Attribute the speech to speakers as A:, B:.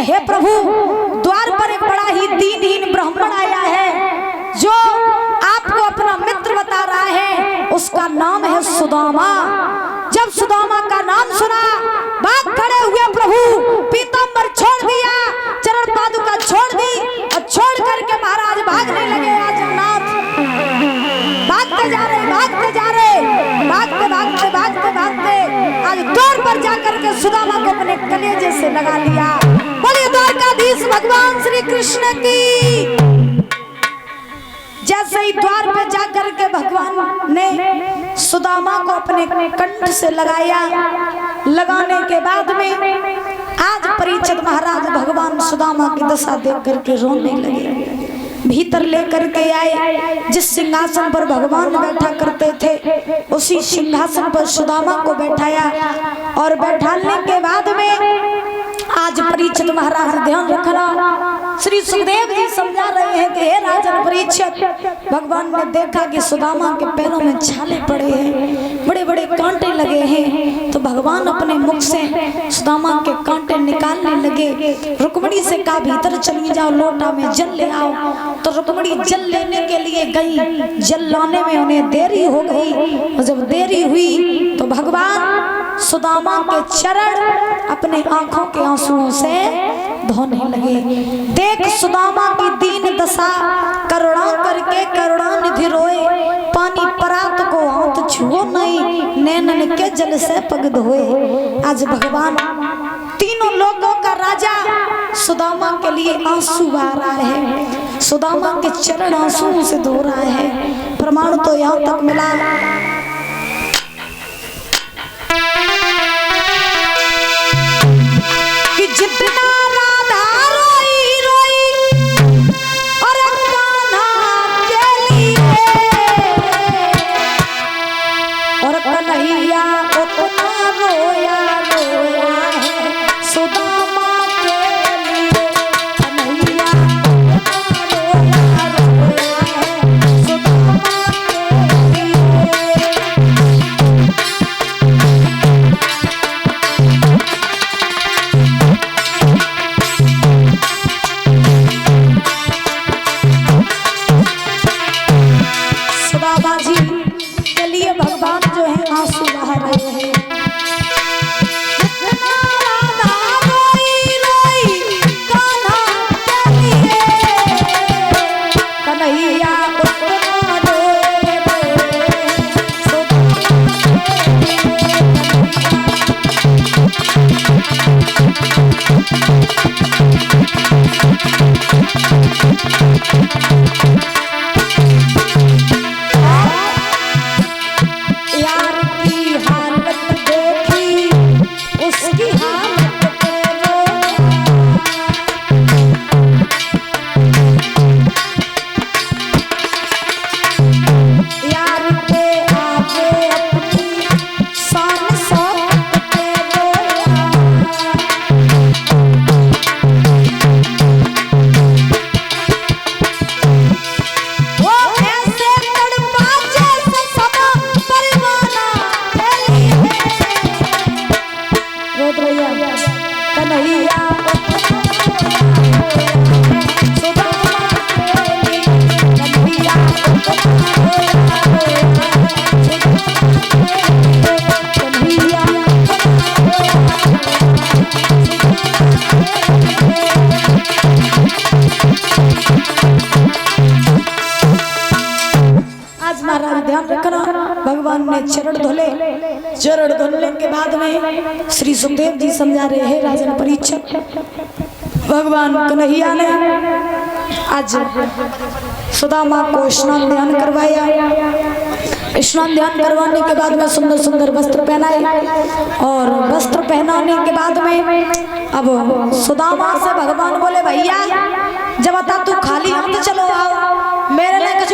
A: हे प्रभु, द्वार पर एक बड़ा ही दीनहीन ब्राह्मण आया है जो आपको अपना मित्र बता रहा है, उसका नाम है सुदामा। जब सुदामा का नाम सुना, भाग खड़े हुए प्रभु, पीतांबर छोड़ दिया, चरण पादुका छोड़ दी और छोड़ करके महाराज भागने लगे। आज नाथ भागते जा रहे, भागते जा रहे, भागते भागते भागते भागते आज द्वार पर जाकर के सुदामा को अपने कलेजे से लगा लिया। बोलिए द्वारकाधीश भगवान श्री कृष्ण की। जैसे ही द्वार पे जाकर के भगवान ने सुदामा को अपने कंठ से लगाया, लगाने के बाद में आज परीक्षित महाराज भगवान सुदामा की दशा देख करके रोने लगे। भीतर लेकर के आए, जिस सिंहासन पर भगवान बैठा करते थे उसी सिंहासन पर सुदामा को बैठाया और बैठाने के बाद में आज परीक्षित महाराज ध्यान रखना, श्री सुखदेव जी समझा रहे हैं कि हे राजन परीक्षित, भगवान ने देखा कि सुदामा के पैरों में छाले पड़े हैं, बड़े बड़े कांटे लगे हैं, तो भगवान अपने मुख से सुदामा के कांटे निकालने लगे। रुक्मिणी से कहा भीतर चली जाओ, लोटा में जल ले आओ। तो रुक्मिणी जल लेने के लिए गई, जल लाने में उन्हें देरी हो गई और जब देरी हुई तो भगवान सुदामा के चरण अपने आंखों के आंसुओं से धोने लगे। देख सुदामा की दीन दशा, करुणा करके करुणानिधि रोए, पानी परात को हाथ छुओ नहीं, नैनन के जल से पग धोए। आज भगवान तीनों लोगों का राजा सुदामा के लिए आंसू आ रहा है, सुदामा के चरण आंसुओं से धो रहा है। प्रमाण तो यहाँ तक मिला कि जितना राधा रोई रोई और कान्हा के लिए और कन्हैया उतना रोया रोया है सुदामा के लिए। कन्हैया उतना रोया रोया है सुदामा के लिए। सुदामा जी के लिए भगवान जो है आंसू बहा रहे हैं। राधा रोई रोई कान्हा के लिए, कन्हैया उतना रोए रोए सुदामा यार की हालत देखी, उसकी हालत पे यार के आगे अपनी शान शौकत पे रोया। वो ऐसे तड़पा जैसे समा परवाना फैली है। रोत भैया कन्हैया सुदामा के लिए, कन्हैया कन्हैया आज महाराज ध्यान रखना, भगवान ने चरण धोले, चरण धोने के बाद में श्री सुखदेव जी समझा रहे हैं राजन परीक्षित, भगवान कन्हैया ने आज सुदामा को स्नान ध्यान करवाया। स्नान ध्यान करवाने के बाद में सुंदर सुंदर वस्त्र पहनाए और वस्त्र पहनाने के बाद में अब सुदामा से भगवान बोले भैया जब तू खाली हाथ चलो आओ, मेरे लिए कुछ